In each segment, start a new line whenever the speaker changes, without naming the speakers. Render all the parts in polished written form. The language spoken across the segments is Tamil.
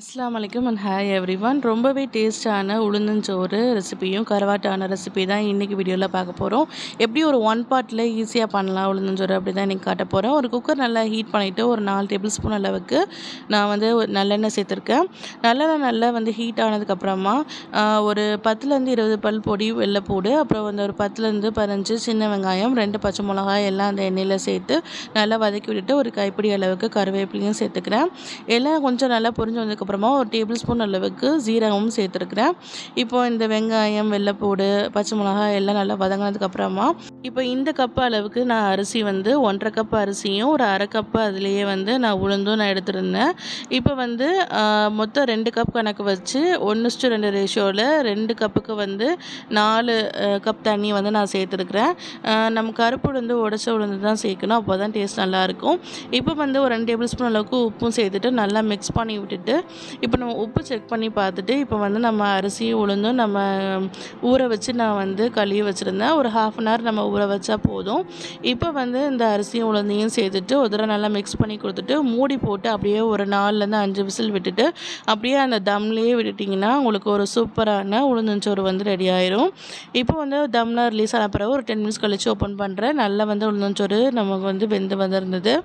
அஸ்ஸலாமு அலைக்கும் அண்ட் ஹாய் எவ்ரிவன். ரொம்பவே டேஸ்ட்டான உளுந்தஞ்சோறு ரெசிபியும் கருவாட்டான ரெசிபி தான் இன்றைக்கி வீடியோவில் பார்க்க போகிறோம். எப்படி ஒரு ஒன் பார்ட்டில் ஈஸியாக பண்ணலாம் உளுந்தஞ்சோறு அப்படி தான் இன்றைக்கி காட்ட போகிறேன். ஒரு குக்கர் நல்லா ஹீட் பண்ணிவிட்டு ஒரு 4 டேபிள் ஸ்பூன் அளவுக்கு நான் வந்து நல்லெண்ணெய் சேர்த்துருக்கேன். நல்லெண்ணெய் நல்லா வந்து ஹீட் ஆனதுக்கப்புறமா ஒரு 10லேருந்து 20 பல் பொடி வெள்ளைப்பூடு, அப்புறம் வந்து ஒரு 10லேருந்து 15 சின்ன வெங்காயம், 2 பச்சை மிளகாய் எல்லாம் அந்த எண்ணெயில் சேர்த்து நல்லா வதக்கி விட்டுட்டு ஒரு கைப்பிடி அளவுக்கு கருவேப்பிலையும் சேர்த்துக்கிறேன். எல்லாம் கொஞ்சம் நல்லா பொரிஞ்சு வந்ததுக்கப்புறமா ஒரு டேபிள் ஸ்பூன் அளவுக்கு ஜீரகமும் சேர்த்துருக்குறேன். இப்போ இந்த வெங்காயம், வெள்ளைப்பூடு, பச்சை மிளகாய் எல்லாம் நல்லா வதங்கினதுக்கப்புறமா இப்போ இந்த கப்பு அளவுக்கு நான் அரிசி வந்து 1.5 கப் அரிசியும் ஒரு 1/2 கப்பு அதுலேயே வந்து நான் உளுந்தும் நான் எடுத்துருந்தேன். இப்போ வந்து மொத்தம் 2 கப் கணக்கு வச்சு 1:2 ரேஷியோவில் 2 கப்புக்கு வந்து 4 கப் தண்ணி வந்து நான் சேர்த்துருக்குறேன். நம்ம கருப்பு உளுந்து உடச்ச உளுந்து தான் சேர்க்கணும், அப்போ தான் டேஸ்ட் நல்லாயிருக்கும். இப்போ வந்து ஒரு 2 டேபிள் ஸ்பூன் அளவுக்கு உப்பும் சேர்த்துட்டு நல்லா மிக்ஸ் பண்ணி விட்டுட்டு இப்போ நம்ம உப்பு செக் பண்ணி பார்த்துட்டு இப்போ வந்து நம்ம அரிசி உளுந்தும் நம்ம ஊற வச்சு நான் வந்து கழுவி வச்சுருந்தேன். ஒரு 1/2 அன் ஹவர் நம்ம ஊற வச்சா போதும். இப்போ வந்து இந்த அரிசியும் உளுந்தையும் சேர்த்துட்டு ஒரு தடவை நல்லா மிக்ஸ் பண்ணி கொடுத்துட்டு மூடி போட்டு அப்படியே ஒரு 4லேருந்து 5 விசில் விட்டுட்டு அப்படியே அந்த தம்லேயே விட்டுட்டிங்கன்னா உங்களுக்கு ஒரு சூப்பரான உளுந்தஞ்சோறு வந்து ரெடி ஆயிரும். இப்போ வந்து தம்லாம் ரிலீஸ் ஆன பிறகு ஒரு 10 மினிட்ஸ் கழிச்சு ஓப்பன் பண்ணுறேன். நல்லா வந்து உளுந்தஞ்சோறு நமக்கு வந்து வெந்து வந்திருந்தது.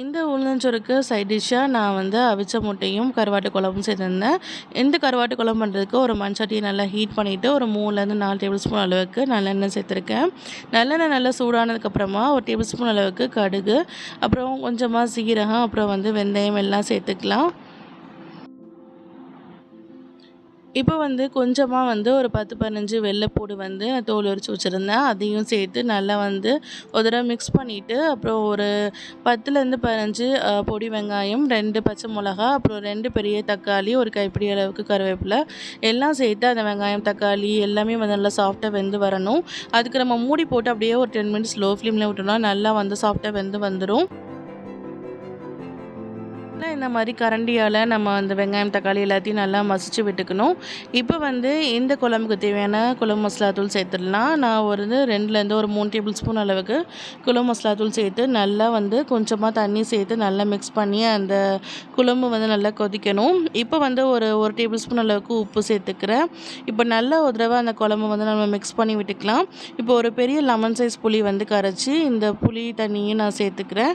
இந்த உளுந்தஞ்சோறுக்கு சைட் டிஷ்ஷாக நான் வந்து அவிச்ச முட்டையும் கருவாட்டு குழம்பும் சேர்த்துருந்தேன். இந்த கருவாட்டு குழம்பு பண்ணுறதுக்கு ஒரு மண் சட்டியை நல்லா ஹீட் பண்ணிவிட்டு ஒரு 3லேருந்து 4 டேபிள் ஸ்பூன் அளவுக்கு நல்லெண்ணெய் சேர்த்துருக்கேன். நல்லெண்ணெய் நல்லா சூடானதுக்கப்புறமா ஒரு டேபிள் ஸ்பூன் அளவுக்கு கடுகு, அப்புறம் கொஞ்சமாக சீரகம், அப்புறம் வந்து வெந்தயம் எல்லாம் சேர்த்துக்கலாம். இப்போ வந்து கொஞ்சமாக வந்து ஒரு 10, 15 வெள்ளைப்பூடு வந்து தோல் உரித்து வச்சுருந்தேன். அதையும் சேர்த்து நல்லா வந்து ஒரு தடவை மிக்ஸ் பண்ணிவிட்டு அப்புறம் ஒரு 10லேருந்து 15 பொடி வெங்காயம், 2 பச்சை மிளகா, அப்புறம் 2 பெரிய தக்காளி, ஒரு கைப்பிடி அளவுக்கு கருவேப்பிலை எல்லாம் சேர்த்து அந்த வெங்காயம், தக்காளி எல்லாமே வந்து நல்லா சாஃப்டாக வெந்து வரணும். அதுக்கு நம்ம மூடி போட்டு அப்படியே ஒரு 10 மினிட்ஸ் லோ ஃப்ளேமில் விட்டோம்னா நல்லா வந்து சாஃப்டாக வெந்து வந்துடும். இந்த மாதிரி கரண்டியால் நம்ம அந்த வெங்காயம், தக்காளி எல்லாத்தையும் நல்லா மசிச்சு விட்டுக்கணும். இப்போ வந்து இந்த குழம்புக்கு தேவையான குழம்பு மசாலா தூள் சேர்த்துடலாம். நான் ஒரு 2லேருந்து ஒரு 3 டேபிள் ஸ்பூன் அளவுக்கு குழம்பு மசாலா தூள் சேர்த்து நல்லா வந்து கொஞ்சமாக தண்ணி சேர்த்து நல்லா மிக்ஸ் பண்ணி அந்த குழம்பு வந்து நல்லா கொதிக்கணும். இப்போ வந்து ஒரு டேபிள் ஸ்பூன் அளவுக்கு உப்பு சேர்த்துக்கிறேன். இப்போ நல்லா ஒரு தடவை அந்த குழம்பு வந்து நம்ம மிக்ஸ் பண்ணி விட்டுக்கலாம். இப்போ ஒரு பெரிய லெமன் சைஸ் புளி வந்து கரைச்சி இந்த புளி தண்ணியும் நான் சேர்த்துக்கிறேன்.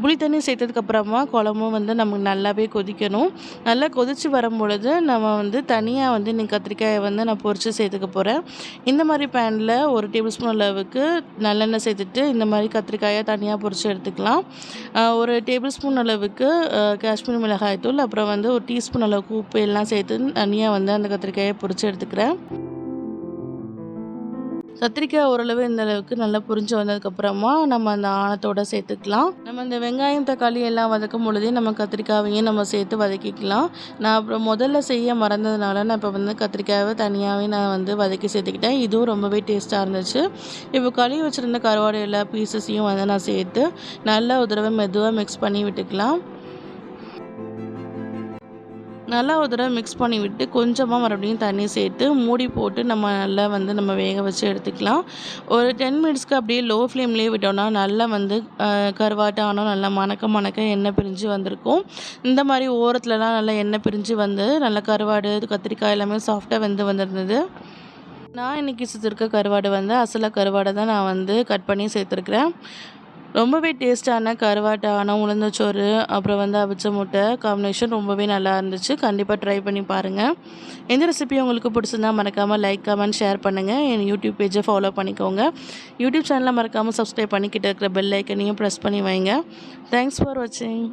புளி தண்ணி சேர்த்ததுக்கப்புறமா குழம்பும் வந்து நமக்கு நல்லாவே கொதிக்கணும். நல்லா கொதித்து வரும்பொழுது நம்ம வந்து தனியாக வந்து இன்னைக்கு கத்திரிக்காயை வந்து நான் பொரித்து சேர்த்துக்க போகிறேன். இந்த மாதிரி பேனில் ஒரு டேபிள் ஸ்பூன் அளவுக்கு நல்லெண்ணெய் சேர்த்துட்டு இந்த மாதிரி கத்திரிக்காயை தனியாக பொரித்து எடுத்துக்கலாம். ஒரு டேபிள் ஸ்பூன் அளவுக்கு காஷ்மீரி மிளகாய் தூள், அப்புறம் வந்து ஒரு டீஸ்பூன் அளவுக்கு உப்பு எல்லாம் சேர்த்து தனியாக வந்து அந்த கத்திரிக்காயை பொரித்து எடுத்துக்கிறேன். கத்திரிக்காய் ஓரளவு இந்த அளவுக்கு நல்லா புரிஞ்சு வந்ததுக்கப்புறமா நம்ம அந்த ஆணத்தோடு சேர்த்துக்கலாம். நம்ம இந்த வெங்காயம், தக்காளி எல்லாம் வதக்கும் பொழுதே நம்ம கத்திரிக்காயையும் நம்ம சேர்த்து வதக்கிக்கலாம். நான் அப்புறம் முதல்ல செய்ய மறந்ததுனால நான் இப்போ வந்து கத்திரிக்காயை தனியாகவே நான் வந்து வதக்கி சேர்த்துக்கிட்டேன். இதுவும் ரொம்பவே டேஸ்ட்டாக இருந்துச்சு. இப்போ கழுவி வச்சுருந்த கருவாடு எல்லா பீசஸையும் வந்து நான் சேர்த்து நல்லா ஒரு தடவை மெதுவாக மிக்ஸ் பண்ணி விட்டுக்கலாம். நல்லா ஒரு தடவை மிக்ஸ் பண்ணி விட்டு கொஞ்சமாக மறுபடியும் தண்ணி சேர்த்து மூடி போட்டு நம்ம நல்லா வந்து நம்ம வேக வச்சு எடுத்துக்கலாம். ஒரு 10 மினிட்ஸ்க்கு அப்படியே லோ ஃப்ளேம்லேயே விட்டோம்னா நல்லா வந்து கருவாட்டு ஆனால் நல்லா மணக்க மணக்க எண்ணெய் பிரிஞ்சு வந்திருக்கும். இந்த மாதிரி ஓரத்துலலாம் நல்லா எண்ணெய் பிரிஞ்சு வந்து நல்லா கருவாடு, கத்திரிக்காய் எல்லாமே சாஃப்டாக வெந்து வந்திருந்தது. நான் இன்றைக்கி சேர்த்துருக்க கருவாடு வந்து அசலா கருவாடை தான் நான் வந்து கட் பண்ணி சேர்த்துருக்குறேன். ரொம்பவே டேஸ்ட்டான கருவாட்டான உளுந்தச்சோறு, அப்புறம் வந்து அவிச்ச முட்டை காம்பினேஷன் ரொம்பவே நல்லா இருந்துச்சு. கண்டிப்பாக ட்ரை பண்ணி பாருங்கள். எந்த ரெசிபி உங்களுக்கு பிடிச்சிருந்தா மறக்காமல் லைக், கமெண்ட், ஷேர் பண்ணுங்கள். என் யூடியூப் பேஜை ஃபாலோ பண்ணிக்கோங்க. யூடியூப் சேனலை மறக்காமல் சப்ஸ்கிரைப் பண்ணிக்கிட்டு இருக்கிற பெல் ஐக்கனையும் ப்ரெஸ் பண்ணி வைங்க. தேங்க்ஸ் ஃபார் வாட்சிங்.